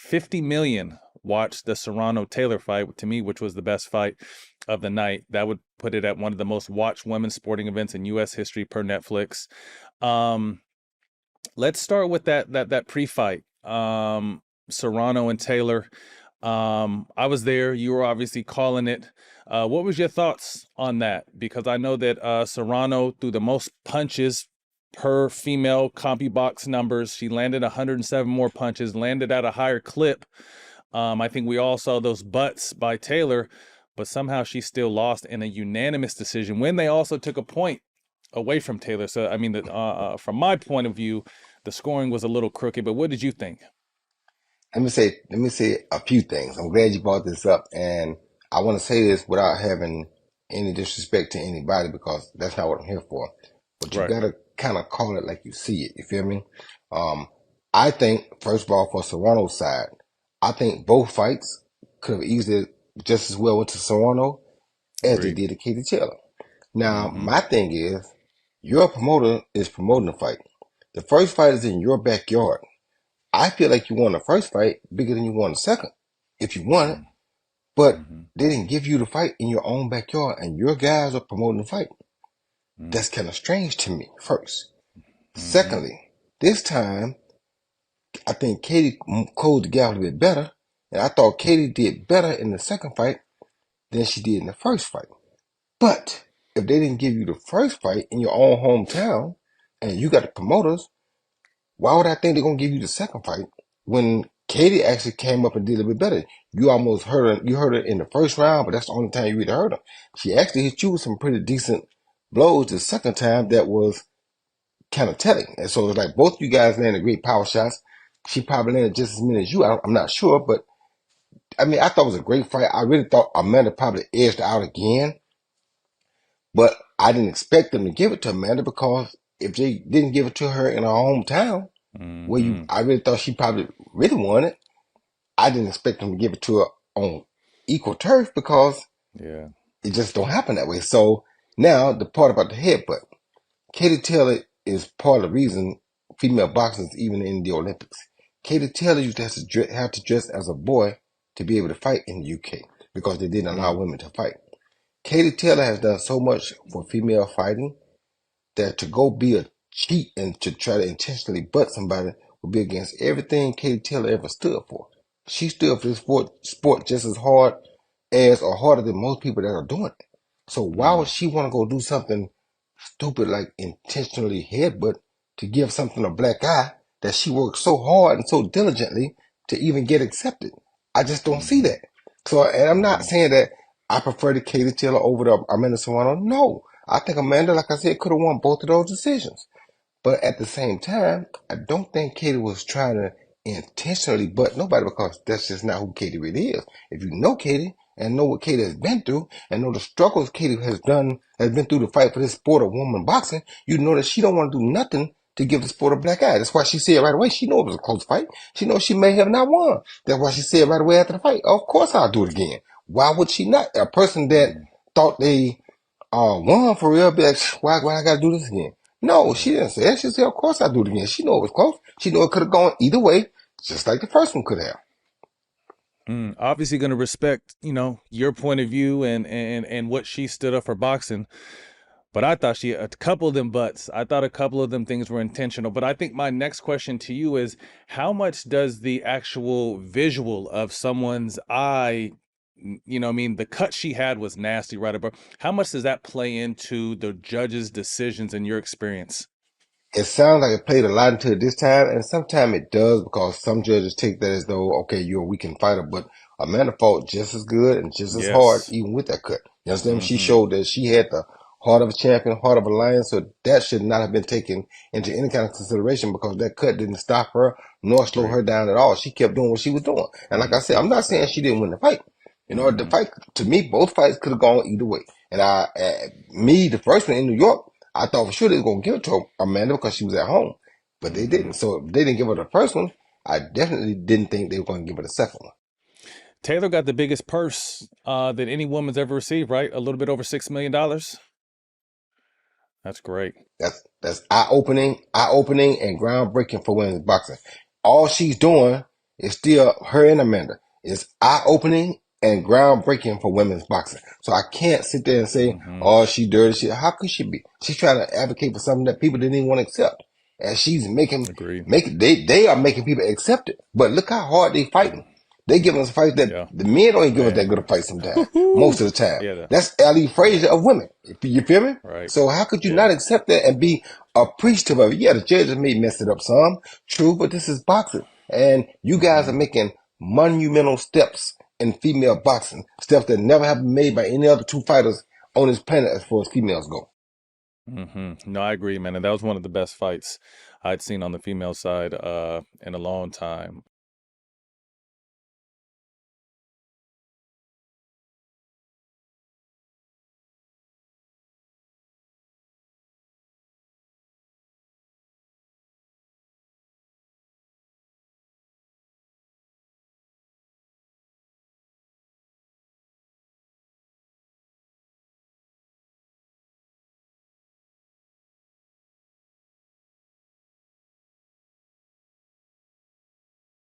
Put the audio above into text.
50 million watched the Serrano Taylor fight, to me, which was the best fight of the night. That would put it at one of the most watched women's sporting events in U.S. history per Netflix. Um, let's start with that pre-fight. Serrano and Taylor. I was there. You were obviously calling it. What was your thoughts on that? Because I know that Serrano threw the most punches per female CompuBox numbers. She landed 107 more punches, landed at a higher clip. I think we all saw those butts by Taylor, but somehow she still lost in a unanimous decision when they also took a point away from Taylor. So, I mean, from my point of view, the scoring was a little crooked, but what did you think? Let me say a few things. I'm glad you brought this up, and I want to say this without having any disrespect to anybody because that's not what I'm here for. But you Right. gotta kind of call it like you see it. You feel me? Um, I think first of all, for Serrano's side, I think both fights could have easily just as well went to Serrano as they Agreed. did to Katie Taylor. Now, Mm-hmm. my thing is, your promoter is promoting the fight. The first fight is in your backyard. I feel like you won the first fight bigger than you won the second, if you won it. But Mm-hmm. they didn't give you the fight in your own backyard, and your guys are promoting the fight. That's kind of strange to me, first. Mm-hmm. Secondly, this time, I think Katie closed the gap a little bit better, and I thought Katie did better in the second fight than she did in the first fight. But if they didn't give you the first fight in your own hometown, and you got the promoters, why would I think they're gonna give you the second fight when Katie actually came up and did a bit better? You almost heard her. You heard her in the first round, but that's the only time you really heard her. She actually hit you with some pretty decent blows the second time that was kind of telling. And so it's like both you guys landed great power shots. She probably landed just as many as you. I'm not sure, but I mean, I thought it was a great fight. I really thought Amanda probably edged out again, but I didn't expect them to give it to Amanda because if they didn't give it to her in her hometown, where you, Mm-hmm. I really thought she probably really won it. I didn't expect them to give it to her on equal turf because Yeah. it just don't happen that way. So now the part about the headbutt, Katie Taylor is part of the reason female boxing is even in the Olympics. Katie Taylor used to have to dress as a boy to be able to fight in the UK because they didn't allow Mm. women to fight. Katie Taylor has done so much for female fighting that to go be a cheat and to try to intentionally butt somebody would be against everything Katie Taylor ever stood for. She stood for this sport just as hard as or harder than most people that are doing it. So why Mm. would she want to go do something stupid like intentionally headbutt to give something a black eye that she worked so hard and so diligently to even get accepted? I just don't see Mm-hmm. that. So, and I'm not Mm-hmm. saying that I prefer the Katie Taylor over the Amanda Serrano. No, I think Amanda, like I said, could have won both of those decisions. But at the same time, I don't think Katie was trying to intentionally butt nobody because that's just not who Katie really is. If you know Katie and know what Katie has been through and know the struggles Katie has been through to fight for this sport of woman boxing, you know that she don't want to do nothing to give the sport a black eye. That's why she said right away, she know it was a close fight. She knows she may have not won. That's why she said right away after the fight, of course I'll do it again. Why would she not? A person that Mm. thought they won for real, be like, why I gotta do this again? No, she Yeah. didn't say that. She said, of course I do it again. She knew it was close. She knew it could have gone either way, just like the first one could have. Mm. Obviously, going to respect, your point of view and what she stood up for boxing. But I thought a couple of them butts. I thought a couple of them things were intentional. But I think my next question to you is, how much does the actual visual of someone's eye, I mean, the cut she had was nasty, right above. How much does that play into the judge's decisions in your experience? It sounds like it played a lot into it this time, and sometimes it does because some judges take that as though, okay, you're a weekend fighter, but Amanda fought just as good and just as hard, Yes. even with that cut. You understand? She Mm-hmm. showed that she had the heart of a champion, heart of a lion, so that should not have been taken into any kind of consideration because that cut didn't stop her nor slow Agreed. her down at all. She kept doing what she was doing. And like I said, I'm not saying she didn't win the fight. You know, the Mm-hmm. fight, to me, both fights could have gone either way. And the first one in New York, I thought for sure they were going to give it to Amanda because she was at home. But they Mm-hmm. didn't. So if they didn't give her the first one, I definitely didn't think they were going to give her the second one. Taylor got the biggest purse that any woman's ever received, right? A little bit over $6 million. That's great. That's eye opening and groundbreaking for women's boxing. All she's doing It's still her and Amanda. It's eye opening and groundbreaking for women's boxing. So I can't sit there and say, Mm-hmm. "Oh, she dirty." How could she be? She's trying to advocate for something that people didn't even want to accept, and she's Agreed. they are making people accept it. But look how hard they Yeah. fighting. They give us fights that Yeah. the men don't even give us that good a Man. fight sometimes. Most of the time, Yeah. that's Ali Yeah. Frazier of women. You feel me? Right. So how could you Yeah. not accept that and be appreciative of it? Yeah, the judges may mess it up some, true, but this is boxing, and you guys are Mm-hmm. making monumental steps in female boxing, steps that never have been made by any other two fighters on this planet as far as females go. Mm-hmm. No, I agree, man. And that was one of the best fights I'd seen on the female side in a long time.